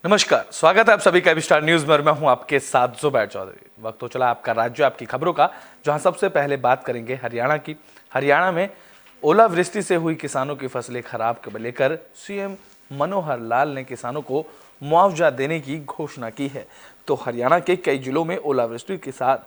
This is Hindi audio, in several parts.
नमस्कार, स्वागत है आप सभी का स्टार न्यूज में और मैं हूं आपके साथ जुबैर चौधरी। वक्त तो चला आपका राज्य आपकी खबरों का, जहां सबसे पहले बात करेंगे हरियाणा की। हरियाणा में ओलावृष्टि से हुई किसानों की फसलें खराब को लेकर सीएम मनोहर लाल ने किसानों को मुआवजा देने की घोषणा की है। तो हरियाणा के कई जिलों में ओलावृष्टि के साथ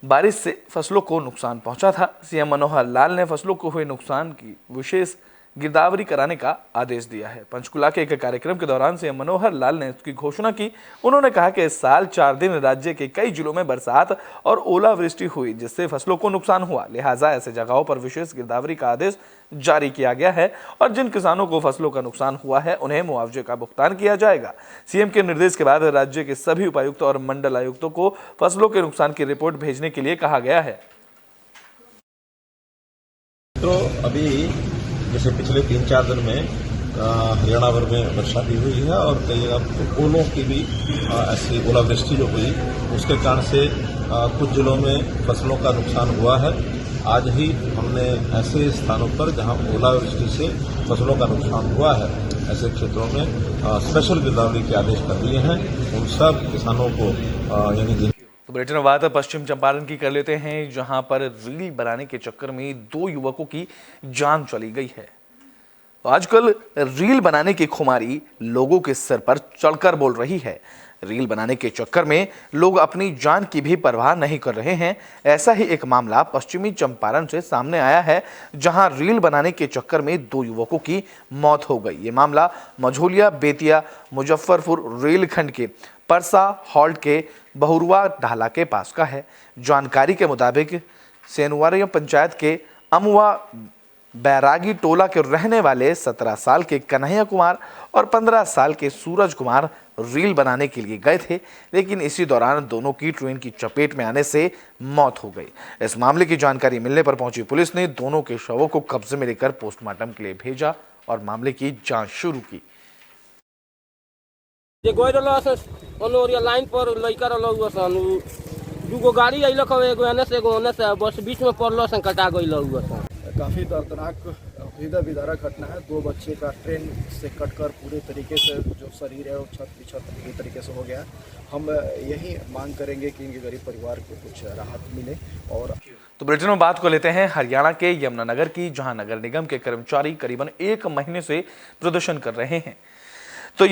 बारिश से फसलों को नुकसान पहुंचा था। सीएम मनोहर लाल ने फसलों को हुए नुकसान की विशेष गिरदावरी कराने का आदेश दिया है। पंचकुला के एक कार्यक्रम के दौरान सीएम मनोहर लाल ने इसकी घोषणा की। उन्होंने कहा कि इस साल 4 दिन राज्य के कई जिलों में बरसात और ओलावृष्टि हुई, जिससे फसलों को नुकसान हुआ। लिहाजा ऐसे जगहों पर विशेष गिरदावरी का आदेश जारी किया गया है और जिन किसानों को फसलों का नुकसान हुआ है उन्हें मुआवजे का भुगतान किया जाएगा। सीएम के निर्देश के बाद राज्य के सभी उपायुक्त और मंडल आयुक्तों को फसलों के नुकसान की रिपोर्ट भेजने के लिए कहा गया है। तो अभी जैसे पिछले 3-4 दिन में हरियाणा भर में वर्षा भी हुई है और कई जगह ओलों की भी ऐसी ओलावृष्टि जो हुई उसके कारण से कुछ जिलों में फसलों का नुकसान हुआ है। आज ही हमने ऐसे स्थानों पर जहां ओलावृष्टि से फसलों का नुकसान हुआ है ऐसे क्षेत्रों में स्पेशल गिरदावरी के आदेश कर दिए हैं। उन सब किसानों को यानी तो बुलेटिन में बात पश्चिम चंपारण की कर लेते हैं, जहां पर रील बनाने के चक्कर में 2 युवकों की जान चली गई है। तो आजकल रील बनाने की खुमारी लोगों के सिर पर चढ़कर बोल रही है। रील बनाने के चक्कर में लोग अपनी जान की भी परवाह नहीं कर रहे हैं। ऐसा ही एक मामला पश्चिमी चंपारण से सामने आया है, जहां रील बनाने के चक्कर में 2 युवकों की मौत हो गई। ये मामला मझोलिया बेतिया मुजफ्फरपुर रेलखंड के परसा हॉल्ट के बहुरुआ ढाला के पास का है। जानकारी के मुताबिक सेनुवारिया पंचायत के अमुआ बैरागी टोला के रहने वाले 17 साल के कन्हैया कुमार और 15 साल के सूरज कुमार रील बनाने के लिए गए थे, लेकिन इसी दौरान दोनों की ट्रेन की चपेट में आने से मौत हो गई। इस मामले की जानकारी मिलने पर पहुंची पुलिस ने दोनों के शवों को कब्जे में लेकर पोस्टमार्टम के लिए भेजा और मामले की जांच शुरू की। लाइन पर लइका दूगो गाड़ी अइलक हवे, एगो एने से एगो ओने से, बस बीच में पड़लो से कटा गइल हुआ। काफ़ी दर्दनाक हृदय विदारक घटना है। 2 बच्चे का ट्रेन से कटकर पूरे तरीके से जो शरीर है वो छत पूरी तरीके से हो गया। हम यही मांग करेंगे कि इनके गरीब परिवार को कुछ राहत मिले। और तो बुलेटिन में बात को लेते हैं हरियाणा के यमुनानगर की, जहां नगर निगम के कर्मचारी करीबन 1 महीने से प्रदर्शन कर रहे हैं। तो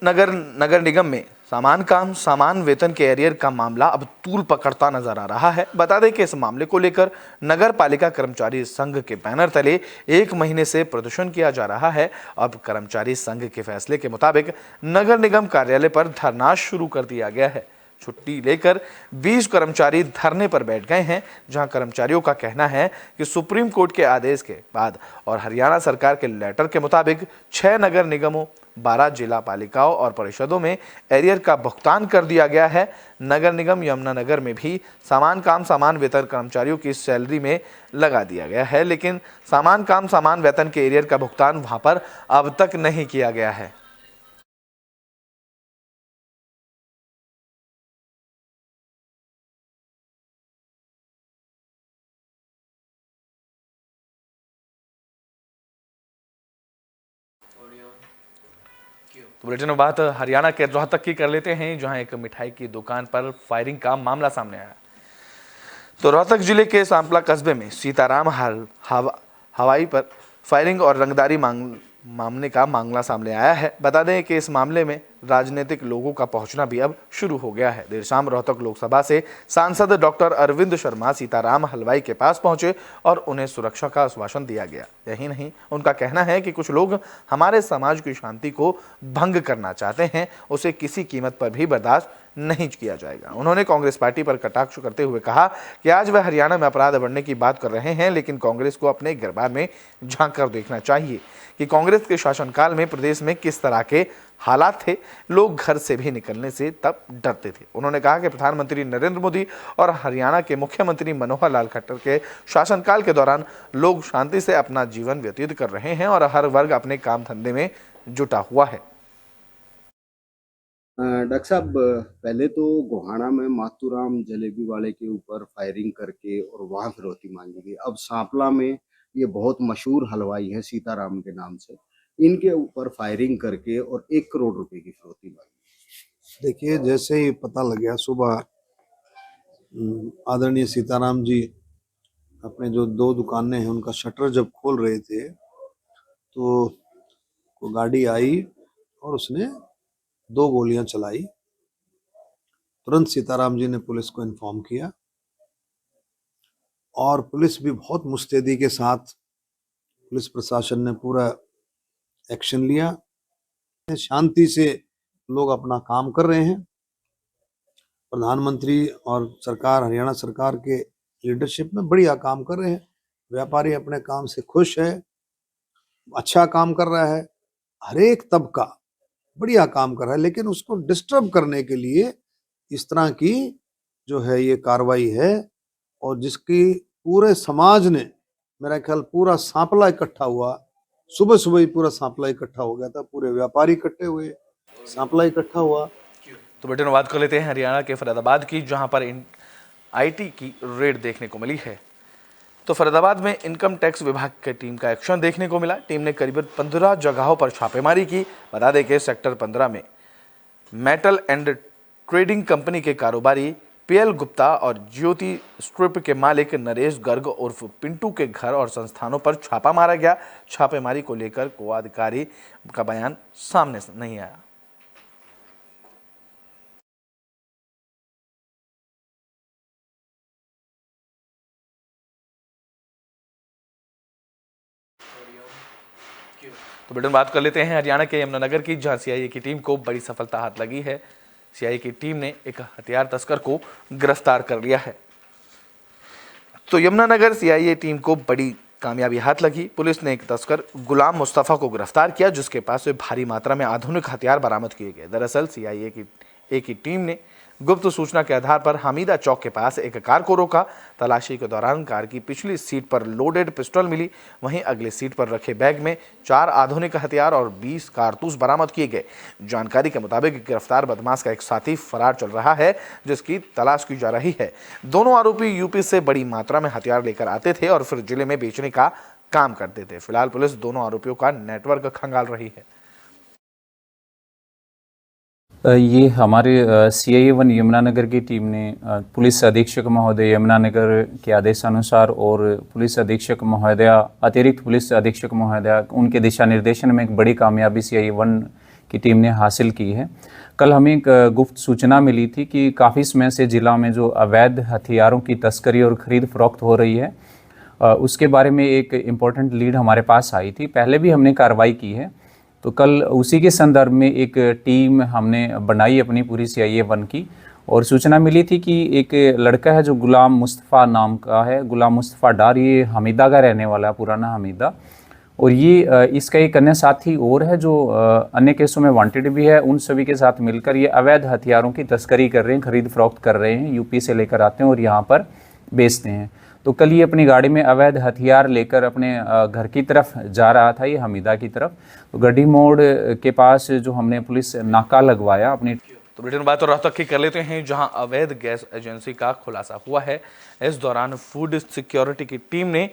नगर निगम में समान काम समान वेतन के एरियर का मामला अब तूल पकड़ता नजर आ रहा है। बता दें कि इस मामले को लेकर नगर पालिका कर्मचारी संघ के बैनर तले 1 महीने से प्रदर्शन किया जा रहा है। अब कर्मचारी संघ के फैसले के मुताबिक नगर निगम कार्यालय पर धरना शुरू कर दिया गया है। छुट्टी लेकर 20 कर्मचारी धरने पर बैठ गए हैं, जहां कर्मचारियों का कहना है कि सुप्रीम कोर्ट के आदेश के बाद और हरियाणा सरकार के लेटर के मुताबिक 6 नगर निगमों 12 जिला पालिकाओं और परिषदों में एरियर का भुगतान कर दिया गया है। नगर निगम यमुनानगर में भी समान काम समान वेतन कर्मचारियों की सैलरी में लगा दिया गया है, लेकिन समान काम समान वेतन के एरियर का भुगतान वहां पर अब तक नहीं किया गया है। तो बुलेटिन में बात हरियाणा के रोहतक की कर लेते हैं, जहां एक मिठाई की दुकान पर फायरिंग का मामला सामने आया। तो रोहतक जिले के सांपला कस्बे में सीताराम हवाई पर फायरिंग और रंगदारी मामले का मामला सामने आया है। बता दें कि इस मामले में राजनीतिक लोगों का पहुंचना भी अब शुरू हो गया है। देर शाम रोहतक लोकसभा से सांसद डॉक्टर अरविंद शर्मा सीताराम हलवाई के पास पहुंचे और उन्हें सुरक्षा का आश्वासन दिया गया। यही नहीं, उनका कहना है कि कुछ लोग हमारे समाज की शांति को भंग करना चाहते हैं, उसे किसी कीमत पर भी बर्दाश्त नहीं किया जाएगा। उन्होंने कांग्रेस पार्टी पर कटाक्ष करते हुए कहा कि आज वह हरियाणा में अपराध बढ़ने की बात कर रहे हैं, लेकिन कांग्रेस को अपने गिरबान में झांक कर देखना चाहिए कि कांग्रेस के शासनकाल में प्रदेश में किस तरह के हालात थे। लोग घर से भी निकलने से तब डरते थे। उन्होंने कहा कि प्रधानमंत्री नरेंद्र मोदी और हरियाणा के मुख्यमंत्री मनोहर लाल खट्टर के शासनकाल के दौरान लोग शांति से अपना जीवन व्यतीत कर रहे हैं और हर वर्ग अपने काम धंधे में जुटा हुआ है। डॉक्टर साहब, पहले तो गोहाना में मातूराम जलेबी वाले के ऊपर फायरिंग करके और वहां फिरौती मांगी गई। अब सांपला में ये बहुत मशहूर हलवाई है सीताराम के नाम से, इनके ऊपर फायरिंग करके और 1 करोड़ रुपए की फिरौती मांगी। देखिए, जैसे ही पता लग गया सुबह, आदरणीय सीताराम जी अपने जो 2 दुकानें हैं उनका शटर जब खोल रहे थे तो वो गाड़ी आई और उसने 2 गोलियां चलाई। तुरंत सीताराम जी ने पुलिस को इन्फॉर्म किया और पुलिस भी बहुत मुस्तैदी के साथ, पुलिस प्रशासन ने पूरा एक्शन लिया। शांति से लोग अपना काम कर रहे हैं। प्रधानमंत्री और सरकार, हरियाणा सरकार के लीडरशिप में बढ़िया काम कर रहे हैं। व्यापारी अपने काम से खुश है, अच्छा काम कर रहा है, हर एक तबका बढ़िया काम कर रहा है, लेकिन उसको डिस्टर्ब करने के लिए इस तरह की जो है ये कार्रवाई है और जिसकी पूरे समाज ने, मेरा ख्याल पूरा सांपला इकट्ठा हुआ, सुबह सुबह ही पूरा सांपला इकट्ठा हो गया था, पूरे व्यापारी इकट्ठे हुए, सांपला इकट्ठा हुआ। तो बेटे बात कर लेते हैं हरियाणा के फरीदाबाद की, जहां पर आईटी की रेड देखने को मिली है। तो फरीदाबाद में इनकम टैक्स विभाग की टीम का एक्शन देखने को मिला। टीम ने करीबन 15 जगहों पर छापेमारी की। बता दें कि सेक्टर 15 में मेटल एंड ट्रेडिंग कंपनी के कारोबारी पीएल गुप्ता और ज्योति स्ट्रिप के मालिक नरेश गर्ग उर्फ पिंटू के घर और संस्थानों पर छापा मारा गया। छापेमारी को लेकर कोई अधिकारी का बयान सामने नहीं आया। तो बेटन बात कर लेते हैं हरियाणा के यमुनानगर की, जहां सीआईए की टीम को बड़ी सफलता हाथ लगी है। सीआईए की टीम ने एक हथियार तस्कर को गिरफ्तार कर लिया है। तो यमुनानगर सीआईए टीम को बड़ी कामयाबी हाथ लगी। पुलिस ने एक तस्कर गुलाम मुस्तफ़ा को गिरफ्तार किया, जिसके पास से भारी मात्रा में आधुनिक हथियार बरामद किए गए। दरअसल सीआईए की टीम ने गुप्त सूचना के आधार पर हमीदा चौक के पास एक कार को रोका। तलाशी के दौरान कार की पिछली सीट पर लोडेड पिस्टल मिली। वहीं अगली सीट पर रखे बैग में 4 आधुनिक हथियार और 20 कारतूस बरामद किए गए। जानकारी के मुताबिक गिरफ्तार बदमाश का एक साथी फरार चल रहा है, जिसकी तलाश की जा रही है। दोनों आरोपी यूपी से बड़ी मात्रा में हथियार लेकर आते थे और फिर जिले में बेचने का काम करते थे। फिलहाल पुलिस दोनों आरोपियों का नेटवर्क खंगाल रही है। ये हमारे CIA 1 यमुनानगर की टीम ने पुलिस अधीक्षक महोदय यमुनानगर के आदेशानुसार और पुलिस अधीक्षक महोदया, अतिरिक्त पुलिस अधीक्षक महोदया, उनके दिशा निर्देशन में एक बड़ी कामयाबी CIA 1 की टीम ने हासिल की है। कल हमें एक गुप्त सूचना मिली थी कि काफ़ी समय से जिला में जो अवैध हथियारों की तस्करी और ख़रीद फरोख्त हो रही है, उसके बारे में एक इम्पोर्टेंट लीड हमारे पास आई थी। पहले भी हमने कार्रवाई की है, तो कल उसी के संदर्भ में एक टीम हमने बनाई अपनी पूरी CIA 1 की, और सूचना मिली थी कि एक लड़का है जो गुलाम मुस्तफ़ा नाम का है, गुलाम मुस्तफ़ा डार, ये हमीदा का रहने वाला है, पुराना हमीदा। और ये इसका एक अन्य साथी और है जो अन्य केसों में वांटेड भी है। उन सभी के साथ मिलकर ये अवैध हथियारों की तस्करी कर रहे हैं, खरीद फरोख्त कर रहे हैं, यूपी से लेकर आते हैं और यहाँ पर बेचते हैं। तो कल ये अपनी गाड़ी में अवैध हथियार लेकर अपने घर की तरफ जा रहा था, ये हमीदा की तरफ। तो गड्डी मोड़ के पास जो हमने पुलिस नाका लगवाया अपनी। तो ब्रिटेन बात और रोहतक की कर लेते हैं, जहां अवैध गैस एजेंसी का खुलासा हुआ है। इस दौरान फूड सिक्योरिटी की टीम ने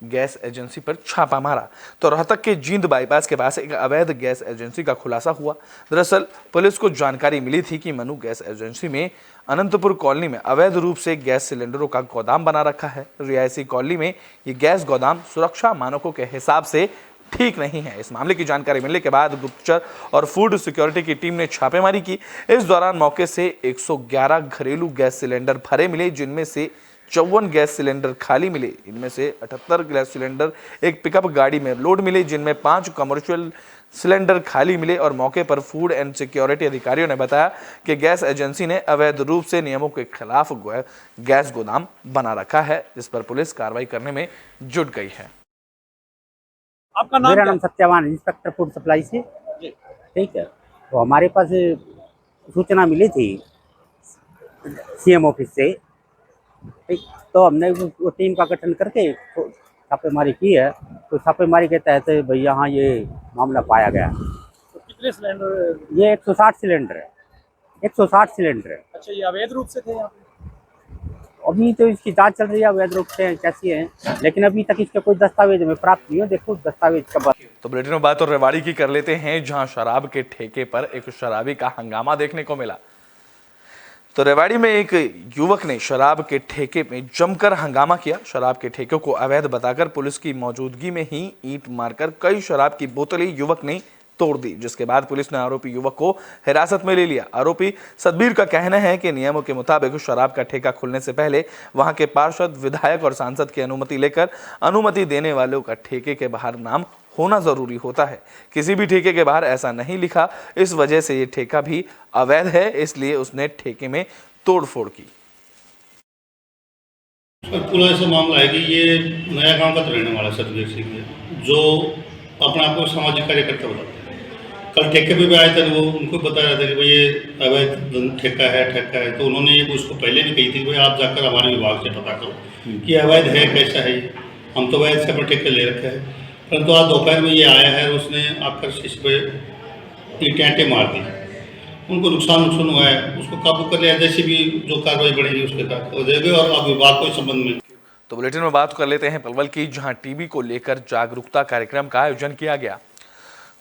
गैस एजेंसी पर छापा मारा। तो रोहतक के जींद बाईपास के पास एक अवैध गैस एजेंसी का खुलासा हुआ। दरअसल पुलिस को जानकारी मिली थी कि मनु गैस एजेंसी में अनंतपुर कॉलोनी में अवैध रूप से गैस सिलेंडरों का गोदाम बना रखा है। रिहायशी कॉलोनी में ये गैस गोदाम सुरक्षा मानकों के हिसाब से ठीक नहीं है। इस मामले की जानकारी मिलने के बाद गुप्तचर और फूड सिक्योरिटी की टीम ने छापेमारी की। इस दौरान मौके से 111 घरेलू गैस सिलेंडर भरे मिले, जिनमें से 54 गैस सिलेंडर खाली मिले। इनमें से 78 गैस सिलेंडर एक पिकअप गाड़ी में लोड मिले, जिनमें 5 कमर्शियल सिलेंडर खाली मिले। और मौके पर फूड एंड सिक्योरिटी अधिकारियों ने बताया कि गैस एजेंसी ने अवैध रूप से नियमों के खिलाफ गैस गोदाम बना रखा है, जिस पर पुलिस कार्रवाई करने में जुट गई है। आपका नाम? मेरा नाम सत्यवान, इंस्पेक्टर फूड सप्लाई से। ठीक है, तो हमारे पास सूचना मिली थी CM ऑफिस से। ठीक, तो हमने वो टीम का गठन करके छापेमारी की है। तो छापेमारी के तहत भाई यहाँ ये मामला पाया गया। तो कितने सिलेंडर? ये 160 सिलेंडर है। 160 सिलेंडर है। अच्छा, ये अवैध रूप से थे यहाँ पे? अभी तो इसकी जांच चल रही है, अवैध रूप से कैसी है, लेकिन अभी तक इसके कोई दस्तावेज हमें प्राप्त नहीं हो। देखो दस्तावेज का तो बुलेटिन में बात और रेवाड़ी की कर लेते हैं, जहां शराब के ठेके पर एक शराबी का हंगामा देखने को मिला। तो रेवाड़ी में एक युवक ने शराब के ठेके में जमकर हंगामा किया। शराब के ठेके को अवैध बताकर पुलिस की मौजूदगी में ही ईंट मारकर कई शराब की बोतलें युवक ने तोड़ दी, जिसके बाद पुलिस ने आरोपी युवक को हिरासत में ले लिया। आरोपी सतबीर का कहना है कि नियमों के मुताबिक शराब का ठेका खुलने से पहले वहां के पार्षद, विधायक और सांसद की अनुमति लेकर अनुमति देने वालों का ठेके के बाहर नाम होना जरूरी होता है। किसी भी ठेके के बाहर ऐसा नहीं लिखा, इस वजह से ये ठेका भी अवैध है, इसलिए उसने ठेके में तोड़फोड़ की। पूरा ऐसा मामला है कि ये नया गांव का तो रहने वाला सतबीर सिंह है, जो अपने आप को सामाजिक कार्यकर्ता बताते हैं। कल ठेके पे भी आए थे, वो उनको बता रहा था कि भाई ये अवैध ठेका है, तो उन्होंने ये उसको पहले भी कही थी कि भाई आप जाकर हमारे विभाग से पता करो कि अवैध है, कैसा है। हम तो अवैध से अपने ठेके ले रखे हैं, परंतु आज दोपहर में ये आया है, उसने आकर इस पे ईंटें मार दी, उनको नुकसान हुआ है, उसको काबू कर लिया। जैसे भी जो कार्रवाई बढ़ेगी उसके तहत हो जाएगी। और अब विभाग को इस संबंध में तो बुलेटिन में बात कर लेते हैं पलवल की, जहां टीबी को लेकर जागरूकता कार्यक्रम का आयोजन किया गया।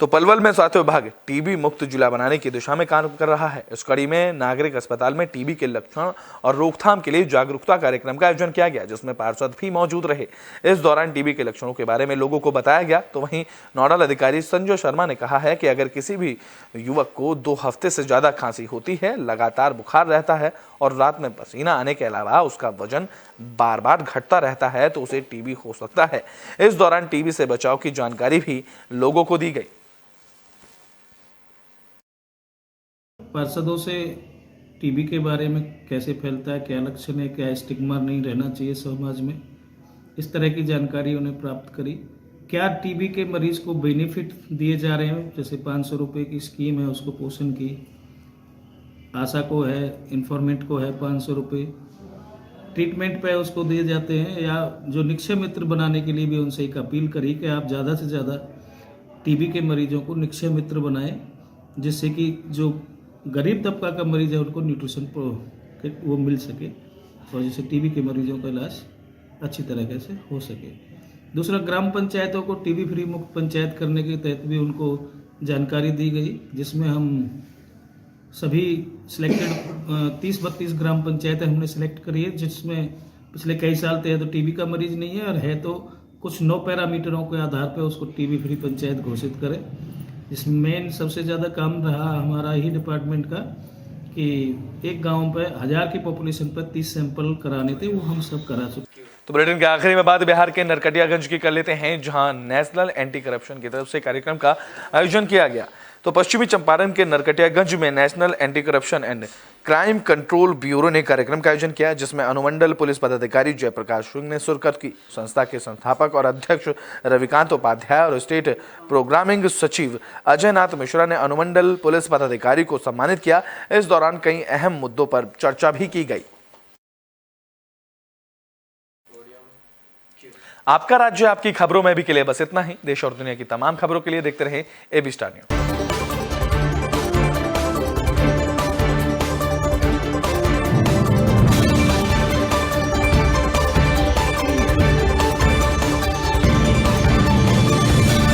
तो पलवल में स्वास्थ्य विभाग टीबी मुक्त जिला बनाने की दिशा में काम कर रहा है। इस कड़ी में नागरिक अस्पताल में टीबी के लक्षण और रोकथाम के लिए जागरूकता कार्यक्रम का आयोजन किया गया, जिसमें पार्षद भी मौजूद रहे। इस दौरान टीबी के लक्षणों के बारे में लोगों को बताया गया। तो वहीं नोडल अधिकारी संजय शर्मा ने कहा है कि अगर किसी भी युवक को 2 हफ्ते से ज्यादा खांसी होती है, लगातार बुखार रहता है और रात में पसीना आने के अलावा उसका वजन बार बार घटता रहता है, तो उसे टीबी हो सकता है। इस दौरान टीबी से बचाव की जानकारी भी लोगों को दी गई। पार्षदों से टीबी के बारे में कैसे फैलता है, क्या लक्षण है, क्या स्टिग्मा नहीं रहना चाहिए समाज में, इस तरह की जानकारी उन्हें प्राप्त करी। क्या टीबी के मरीज को बेनिफिट दिए जा रहे हैं, जैसे 500 रुपये की स्कीम है उसको पोषण की, आशा को है, इन्फॉर्मेंट को है 500 रुपये, ट्रीटमेंट पे उसको दिए जाते हैं। या जो निक्षय मित्र बनाने के लिए भी उनसे एक अपील करी कि आप ज़्यादा से ज़्यादा टीबी के मरीजों को निक्षय मित्र बनाएं, जिससे कि जो गरीब तबका का मरीज है उनको न्यूट्रिशन वो मिल सके और जिससे टीबी के मरीजों का इलाज अच्छी तरीके से हो सके। दूसरा, ग्राम पंचायतों को टीबी फ्री मुक्त पंचायत करने के तहत भी उनको जानकारी दी गई, जिसमें हम सभी सिलेक्टेड 30-32 ग्राम पंचायतें हमने सिलेक्ट करी है, जिसमें पिछले कई साल से तो टीबी का मरीज नहीं है और है तो कुछ 9 पैरामीटरों के आधार पर उसको टीबी फ्री पंचायत घोषित करें। इसमें मेन सबसे ज़्यादा काम रहा हमारा ही डिपार्टमेंट का कि एक गांव पे 1000 की पॉपुलेशन पर 30 सैंपल कराने थे, वो हम सब करा चुके। तो बुलेटिन के आखिरी में बात बिहार के नरकटियागंज की कर लेते हैं, जहां नेशनल एंटी करप्शन की तरफ से कार्यक्रम का आयोजन किया गया। तो पश्चिमी चंपारण के नरकटियागंज में national anti corruption and crime control bureau ने कार्यक्रम का आयोजन किया, जिसमें अनुमंडल पुलिस पदाधिकारी जयप्रकाश सिंह ने शिरकत की। संस्था के संस्थापक और अध्यक्ष रविकांत उपाध्याय और स्टेट प्रोग्रामिंग सचिव अजय नाथ मिश्रा ने अनुमंडल पुलिस पदाधिकारी को सम्मानित किया। इस दौरान कई अहम मुद्दों पर चर्चा भी की गई। आपका राज्य आपकी खबरों में भी के लिए बस इतना ही। देश और दुनिया की तमाम खबरों के लिए देखते रहे एबी स्टार न्यूज।